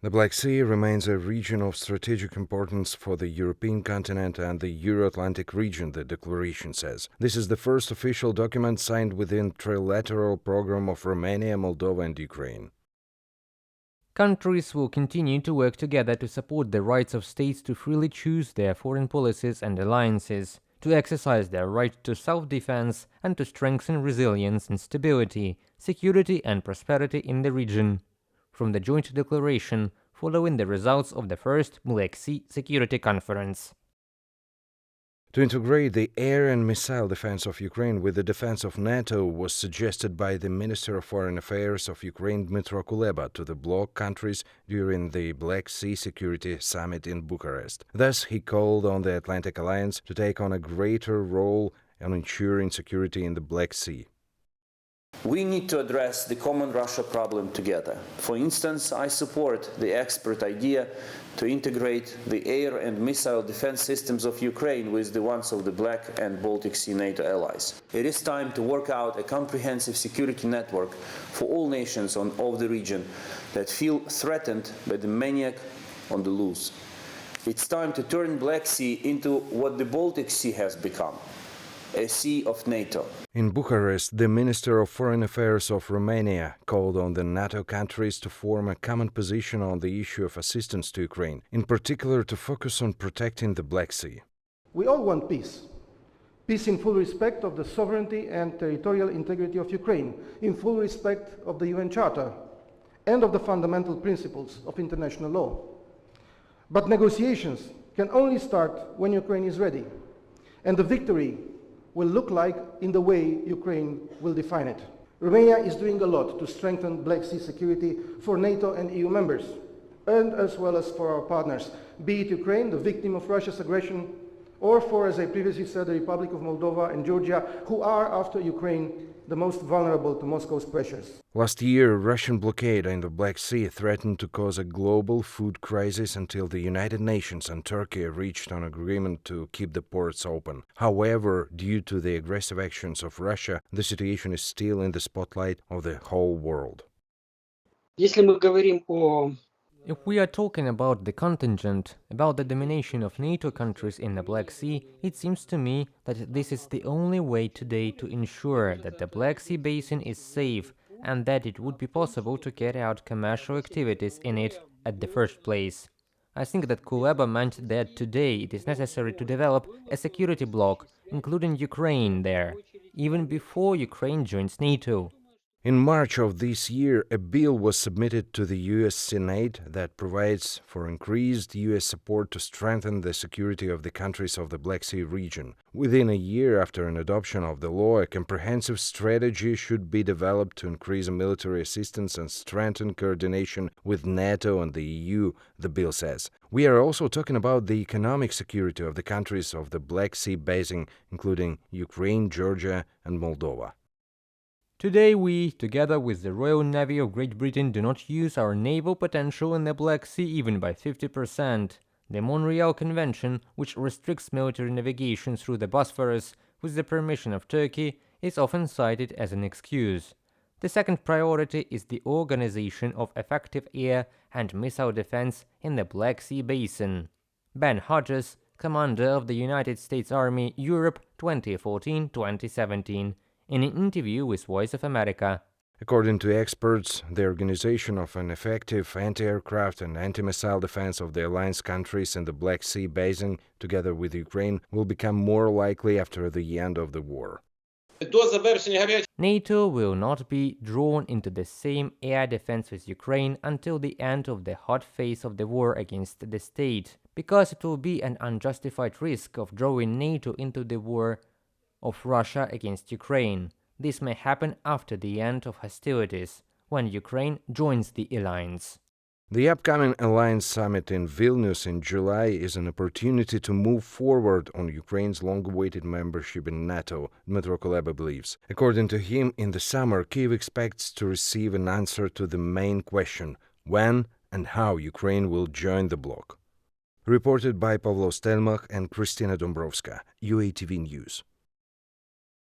The Black Sea remains a region of strategic importance for the European continent and the Euro-Atlantic region, the declaration says. This is the first official document signed within the trilateral program of Romania, Moldova and Ukraine. Countries will continue to work together to support the rights of states to freely choose their foreign policies and alliances, to exercise their right to self-defense and to strengthen resilience and stability, security and prosperity in the region. From the joint declaration following the results of the first Black Sea Security Conference. To integrate the air and missile defense of Ukraine with the defense of NATO was suggested by the Minister of Foreign Affairs of Ukraine, Dmytro Kuleba, to the bloc countries during the Black Sea Security Summit in Bucharest. Thus, he called on the Atlantic Alliance to take on a greater role in ensuring security in the Black Sea. We need to address the common Russia problem together. For instance, I support the expert idea to integrate the air and missile defense systems of Ukraine with the ones of the Black and Baltic Sea NATO allies. It is time to work out a comprehensive security network for all nations of the region that feel threatened by the maniac on the loose. It's time to turn Black Sea into what the Baltic Sea has become. A sea of NATO. In Bucharest, the Minister of Foreign Affairs of Romania called on the NATO countries to form a common position on the issue of assistance to Ukraine, in particular to focus on protecting the Black Sea. We all want peace. Peace in full respect of the sovereignty and territorial integrity of Ukraine, in full respect of the UN Charter and of the fundamental principles of international law. But negotiations can only start when Ukraine is ready, and the victory will look like in the way Ukraine will define it. Romania is doing a lot to strengthen Black Sea security for NATO and EU members, and as well as for our partners, be it Ukraine, the victim of Russia's aggression, or for, as I previously said, the Republic of Moldova and Georgia, who are, after Ukraine, the most vulnerable to Moscow's pressures. Last year, Russian blockade in the Black Sea threatened to cause a global food crisis until the United Nations and Turkey reached an agreement to keep the ports open. However, due to the aggressive actions of Russia, the situation is still in the spotlight of the whole world. If we are talking about the contingent, about the domination of NATO countries in the Black Sea, it seems to me that this is the only way today to ensure that the Black Sea basin is safe and that it would be possible to carry out commercial activities in it at the first place. I think that Kuleba meant that today it is necessary to develop a security bloc, including Ukraine there, even before Ukraine joins NATO. In March of this year, a bill was submitted to the U.S. Senate that provides for increased U.S. support to strengthen the security of the countries of the Black Sea region. Within a year after an adoption of the law, a comprehensive strategy should be developed to increase military assistance and strengthen coordination with NATO and the EU, the bill says. We are also talking about the economic security of the countries of the Black Sea basin, including Ukraine, Georgia and Moldova. Today we, together with the Royal Navy of Great Britain, do not use our naval potential in the Black Sea even by 50%. The Montreal Convention, which restricts military navigation through the Bosphorus with the permission of Turkey, is often cited as an excuse. The second priority is the organization of effective air and missile defense in the Black Sea basin. Ben Hodges, commander of the United States Army Europe 2014-2017, in an interview with Voice of America. According to experts, the organization of an effective anti-aircraft and anti-missile defense of the alliance countries in the Black Sea basin, together with Ukraine, will become more likely after the end of the war. NATO will not be drawn into the same air defense with Ukraine until the end of the hot phase of the war against the state, because it will be an unjustified risk of drawing NATO into the war of Russia against Ukraine. This may happen after the end of hostilities, when Ukraine joins the alliance. The upcoming alliance summit in Vilnius in July is an opportunity to move forward on Ukraine's long-awaited membership in NATO, Dmytro Kuleba believes. According to him, in the summer, Kyiv expects to receive an answer to the main question, when and how Ukraine will join the bloc. Reported by Pavlo Stelmach and Kristina Dombrovska, UATV News.